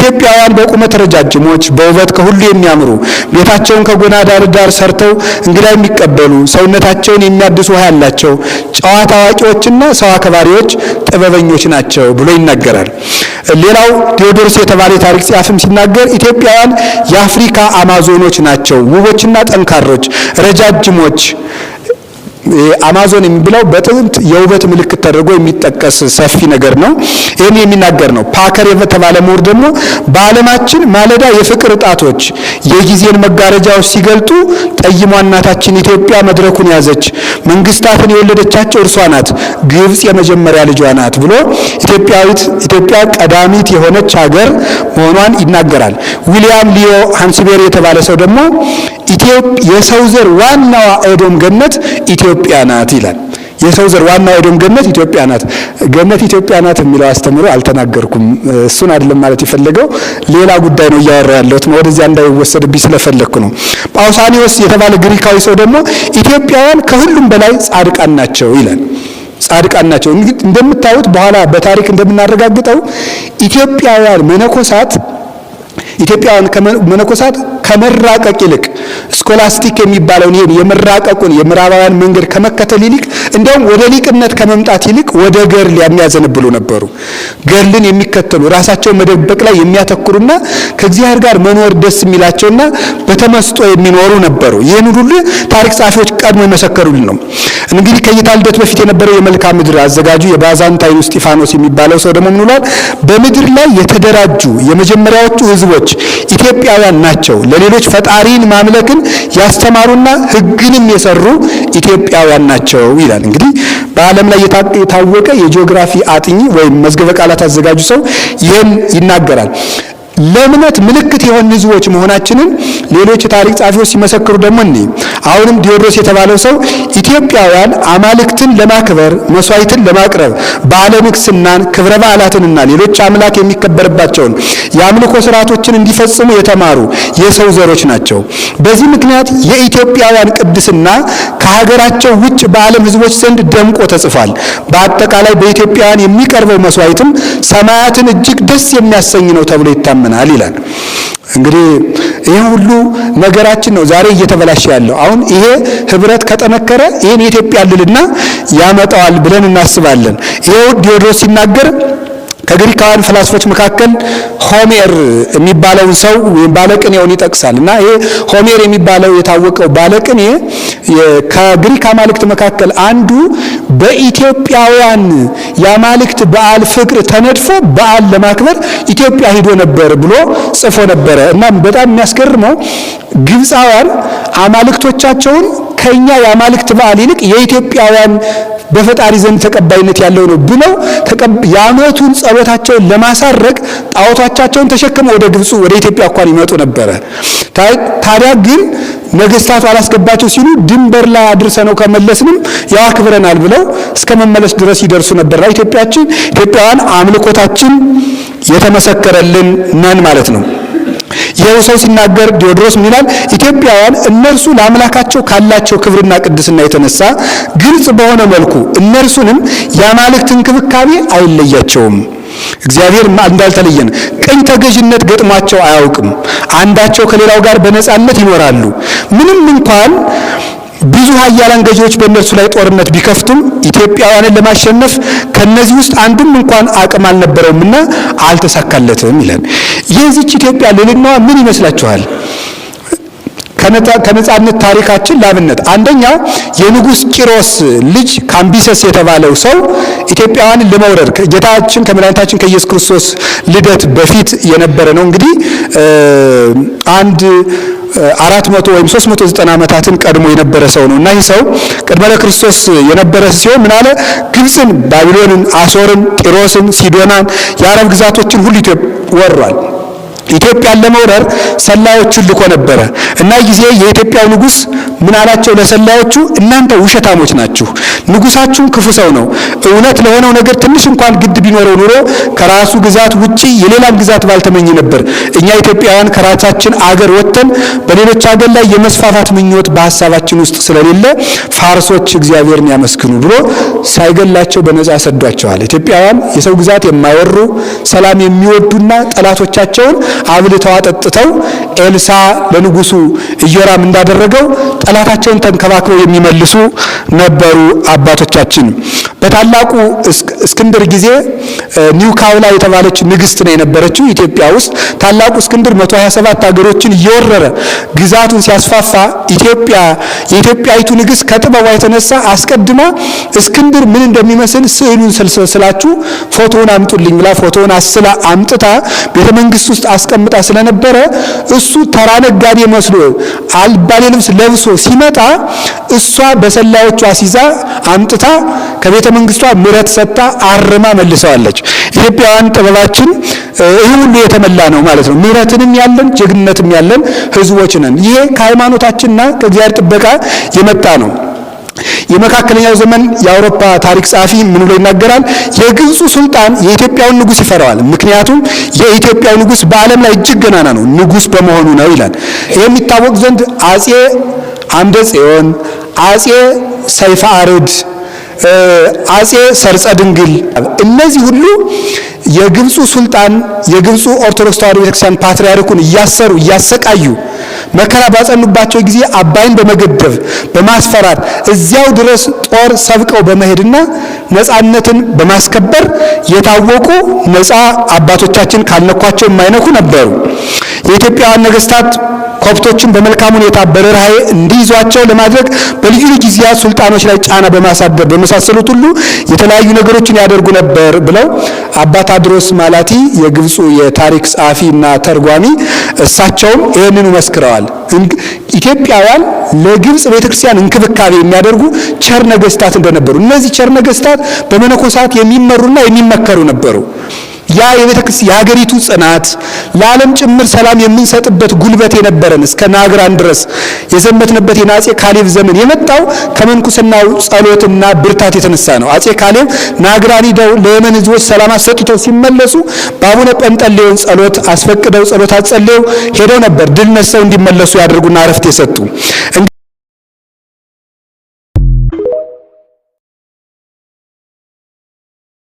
ኢትዮጵያውያን በቁመት ረጃጅሞች በውበት ከሁሉ የሚያምሩ ቤታቸውን ከጎና ዳር ሰርተው እንግዳ የሚቀበሉ ሰውነታቸውን የሚያድሱ ውሃ ያላቸው ጨዋታ አዋቂዎችና ሰው አክባሪዎች ጥበበኞች ናቸው ብሎ ይናገራል። ሌላው ቴዎድሮስ የተባለ ታሪክ ጸሐፊም ሲናገር ኢትዮጵያውያን የአፍሪካ አማዞኖች ናቸው፣ ውቦችና ጠንካሮች ረጃጅሞች። አማዞን የሚባለው በጥንት የውበት ምልክት ተደርጎ የሚጠቀስ ሰፊ ነገር ነው። ይሄን የሚናገር ነው። ፓከር የተባለ ምሁር ደግሞ በዓለማችን ማለዳ የፍቅር ጣቶች የጊዜን መጋረጃዎች ሲገልጡ ጠይሟ እናታችን ኢትዮጵያ መድረኩን ያዘች፣ መንግስታትን የወለደቻቸው እርሷ ናት፣ ግብጽ የመጀመሪያ ልጇ ናት ብሎ ኢትዮጵያ ቀዳሚት የሆነች ሀገር መሆኗን ይናገራል። ዊሊያም ሊዮ ሃንስቤሪ የተባለ ሰው ደግሞ የሰው ዘር ዋናዋ ኤዶም ገነት ኢትዮጵያ ናት ይላል። የሰው ዘር ዋናዋ ኤዶም ገነት ኢትዮጵያ ናት። ገነት ኢትዮጵያ ናት የሚለው አስተምሮ አልተናገርኩም። እሱን አይደለም ማለት የፈለገው ሌላ ጉዳይ ነው እያወራ ያለሁት፣ ወደዚያ እንዳይወሰድብኝ ስለፈለግኩ ነው። ጳውሳኒዮስ የተባለ ግሪካዊ ሰው ደግሞ ኢትዮጵያውያን ከሁሉም በላይ ጻድቃን ናቸው ይላል። ጻድቃን ናቸው። እንደምታዩት በኋላ በታሪክ እንደምናረጋግጠው ኢትዮጵያውያን መነኮሳት ከመራቀቅ ይልቅ ስኮላስቲክ የሚባለውን የመራቀቁን የምዕራባውያን መንገድ ከመከተል ይልቅ እንደውም ወደ ሊቅነት ከመምጣት ይልቅ ወደ ገድል የሚያዘነብሉ ነበሩ። ገድልን የሚከተሉ ራሳቸውን መደበቅ ላይ የሚያተኩሩና ከእግዚአብሔር ጋር መኖር ደስ የሚላቸውና በተመስጦ የሚኖሩ ነበሩ። ይህን ሁሉ ታሪክ ጸሐፊዎች ቀድሞ የመሰከሩልን ነው። እንግዲህ ከጌታ ልደት በፊት የነበረው የመልክዓ ምድር አዘጋጁ የባዛንታይኑ እስጢፋኖስ የሚባለው ሰው ደግሞ ምን ብሏል? በምድር ላይ የተደራጁ የመጀመሪያዎቹ ሕዝቦች ኢትዮጵያውያን ናቸው። ለሌሎች ፈጣሪን ማምለክን ያስተማሩና ሕግንም የሰሩ ኢትዮጵያውያን ናቸው ይላል። እንግዲህ በዓለም ላይ የታወቀ የጂኦግራፊ አጥኚ ወይም መዝገበ ቃላት አዘጋጁ ሰው ይህን ይናገራል። ለእምነት ምልክት የሆኑ ሕዝቦች መሆናችንን ሌሎች ታሪክ ጸሐፊዎች ሲመሰክሩ ደግሞ አሁንም ቴዎድሮስ የተባለው ሰው ኢትዮጵያውያን አማልክትን ለማክበር መስዋዕትን ለማቅረብ በዓለ ንግሥናን ክብረ በዓላትንና ሌሎች አምላክ የሚከበርባቸውን የአምልኮ ስርዓቶችን እንዲፈጽሙ የተማሩ የሰው ዘሮች ናቸው። በዚህ ምክንያት የኢትዮጵያውያን ቅድስና ከሀገራቸው ውጭ በዓለም ሕዝቦች ዘንድ ደምቆ ተጽፏል። በአጠቃላይ በኢትዮጵያውያን የሚቀርበው መስዋዕትም ሰማያትን እጅግ ደስ የሚያሰኝ ነው ተብሎ ይታመናል ይላል። እንግዲህ ይሄ ሁሉ ነገራችን ነው ዛሬ እየተበላሸ ያለው። አሁን ይሄ ህብረት ከጠነከረ ይሄን የኢትዮጵያ ልልና ያመጣዋል ብለን እናስባለን። ይሄው ቴዎድሮስ ሲናገር ከግሪካውያን ፈላስፎች መካከል ሆሜር የሚባለውን ሰው ወይም ባለቅኔውን ይጠቅሳል። እና ይሄ ሆሜር የሚባለው የታወቀው ባለቅኔ ከግሪክ አማልክት መካከል አንዱ በኢትዮጵያውያን የአማልክት በዓል ፍቅር ተነድፎ በዓል ለማክበር ኢትዮጵያ ሄዶ ነበር ብሎ ጽፎ ነበረ። እና በጣም የሚያስገርመው ግብፃውያን አማልክቶቻቸውን ከኛ የአማልክት በዓል ይልቅ የኢትዮጵያውያን በፈጣሪ ዘንድ ተቀባይነት ያለው ነው ብለው የዓመቱን ጸሎታቸውን ለማሳረግ ጣዖቶቻቸውን ተሸክመው ወደ ግብጽ ወደ ኢትዮጵያ እንኳን ይመጡ ነበረ። ታዲያ ግን ነገስታቱ አላስገባቸው ሲሉ ድንበር ላይ አድርሰነው ከመለስንም ያክብረናል ብለው እስከ መመለስ ድረስ ይደርሱ ነበር። ኢትዮጵያውያን አምልኮታችን የተመሰከረልን ነን ማለት ነው። ይኸው ሰው ሲናገር ቴዎድሮስ ምን ይላል? ኢትዮጵያውያን እነርሱ ለአምላካቸው ካላቸው ክብርና ቅድስና የተነሳ ግልጽ በሆነ መልኩ እነርሱንም የአማልክት እንክብካቤ አይለያቸውም። እግዚአብሔር እንዳልተለየን ቅኝ ተገዥነት ገጥሟቸው አያውቅም። አንዳቸው ከሌላው ጋር በነጻነት ይኖራሉ። ምንም እንኳን ብዙ ኃያላን ገዢዎች በእነርሱ ላይ ጦርነት ቢከፍቱም ኢትዮጵያውያንን ለማሸነፍ ከነዚህ ውስጥ አንዱም እንኳን አቅም አልነበረውምና አልተሳካለትም ይላል። የዚህች ኢትዮጵያ ልዕልናዋ ምን ይመስላችኋል? ከነጻነት ታሪካችን ላብነት አንደኛው የንጉስ ቂሮስ ልጅ ካምቢሰስ የተባለው ሰው ኢትዮጵያውያንን ለመውረር ጌታችን ከመድኃኒታችን ከኢየሱስ ክርስቶስ ልደት በፊት የነበረ ነው። እንግዲህ 400 ወይም 390 ዓመታትን ቀድሞ የነበረ ሰው ነው እና ይህ ሰው ቅድመ ክርስቶስ የነበረ ሲሆን ምን አለ? ግብፅን፣ ባቢሎንን፣ አሶርን፣ ጢሮስን፣ ሲዶናን የአረብ ግዛቶችን ሁሉ ወሯል። ኢትዮጵያን ለመውረር ሰላዮችን ልኮ ነበረ እና ጊዜ የኢትዮጵያው ንጉስ ምን አላቸው ለሰላዮቹ? እናንተ ውሸታሞች ናችሁ፣ ንጉሳችሁ ክፉ ሰው ነው፣ እውነት ለሆነው ነገር ትንሽ እንኳን ግድ ቢኖረው ኑሮ ከራሱ ግዛት ውጪ የሌላን ግዛት ባልተመኘ ነበር። እኛ ኢትዮጵያውያን ከራሳችን አገር ወጥተን በሌሎች አገር ላይ የመስፋፋት ምኞት በሐሳባችን ውስጥ ስለሌለ ፋርሶች እግዚአብሔርን ያመስግኑ ብሎ ሳይገላቸው በነፃ ሰዷቸዋል። ኢትዮጵያውያን የሰው ግዛት የማይወሩ ሰላም የሚወዱና ጠላቶቻቸውን አብልተው አጠጥተው ኤልሳ ለንጉሱ ኢዮራም እንዳደረገው ጠላታቸውን ተንከባክበው የሚመልሱ ነበሩ አባቶቻችን። በታላቁ እስክንድር ጊዜ ኒውካውላ የተባለች ንግስት ነው የነበረችው ኢትዮጵያ ውስጥ። ታላቁ እስክንድር 127 ሀገሮችን እየወረረ ግዛቱን ሲያስፋፋ የኢትዮጵያዊቱ ንግስት ከጥበቧ የተነሳ አስቀድማ እስክንድር ምን እንደሚመስል ስዕሉን ስላችሁ ፎቶውን አምጡልኝ ብላ ፎቶውን አስላ አምጥታ ቤተ መንግስት ውስጥ አስቀምጣ ስለነበረ እሱ ተራ ነጋዴ መስሎ አልባሌ ልብስ ለብሶ ሲመጣ እሷ በሰላዮቿ አሲዛ አምጥታ ከቤተ መንግስቷ ምረት ሰጣ አርማ መልሰዋለች። ኢትዮጵያውያን ጥበባችን ይህ ሁሉ የተመላ ነው ማለት ነው። ምረትንም ያለን ጀግንነትም ያለን ህዝቦች ነን። ይሄ ከሃይማኖታችንና ከእግዚአብሔር ጥበቃ የመጣ ነው። የመካከለኛው ዘመን የአውሮፓ ታሪክ ጸሐፊ ምን ብሎ ይናገራል? የግብፁ ሱልጣን የኢትዮጵያውን ንጉስ ይፈራዋል፣ ምክንያቱም የኢትዮጵያው ንጉስ በዓለም ላይ እጅግ ገናና ነው፣ ንጉስ በመሆኑ ነው ይላል። ይሄ የሚታወቅ ዘንድ አጼ አምደ ጽዮን፣ አጼ ሰይፈ አርድ፣ አጼ ሰርጸ ድንግል እነዚህ ሁሉ የግብፁ ሱልጣን የግብፁ ኦርቶዶክስ ተዋሕዶ ቤተክርስቲያን ፓትርያርኩን እያሰሩ እያሰቃዩ መከራ ባጸኑባቸው ጊዜ አባይን በመገደብ በማስፈራት እዚያው ድረስ ጦር ሰብቀው በመሄድና ነፃነትን በማስከበር የታወቁ ነፃ አባቶቻችን ካልነኳቸው የማይነኩ ነበሩ። የኢትዮጵያውያን ነገስታት ኮፕቶችን በመልካም ሁኔታ በርህራሄ እንዲይዟቸው ለማድረግ በልዩ ልዩ ጊዜያት ሱልጣኖች ላይ ጫና በማሳደር በመሳሰሉት ሁሉ የተለያዩ ነገሮችን ያደርጉ ነበር ብለው አባ ታድሮስ ማላቲ የግብፁ የታሪክ ጸሐፊና ተርጓሚ እሳቸውም ይህንኑ መስክረዋል። ኢትዮጵያውያን ለግብፅ ቤተክርስቲያን እንክብካቤ የሚያደርጉ ቸር ነገስታት እንደነበሩ፣ እነዚህ ቸር ነገስታት በመነኮሳት የሚመሩና የሚመከሩ ነበሩ። ያ የቤተክርስቲያን የሀገሪቱ ጽናት ለዓለም ጭምር ሰላም የምንሰጥበት ጉልበት የነበረን እስከ ናግራን ድረስ የዘመትንበት የአፄ ካሌብ ዘመን የመጣው ከመንኩስናው ጸሎትና ብርታት የተነሳ ነው። አፄ ካሌብ ናግራን ሄደው ለየመን ህዝቦች ሰላም አሰጥተው ሲመለሱ በአቡነ ጰንጠሌዎን ጸሎት አስፈቅደው ጸሎት አጸልየው ሄደው ነበር ድል ነስተው እንዲመለሱ ያደርጉና አረፍት የሰጡ።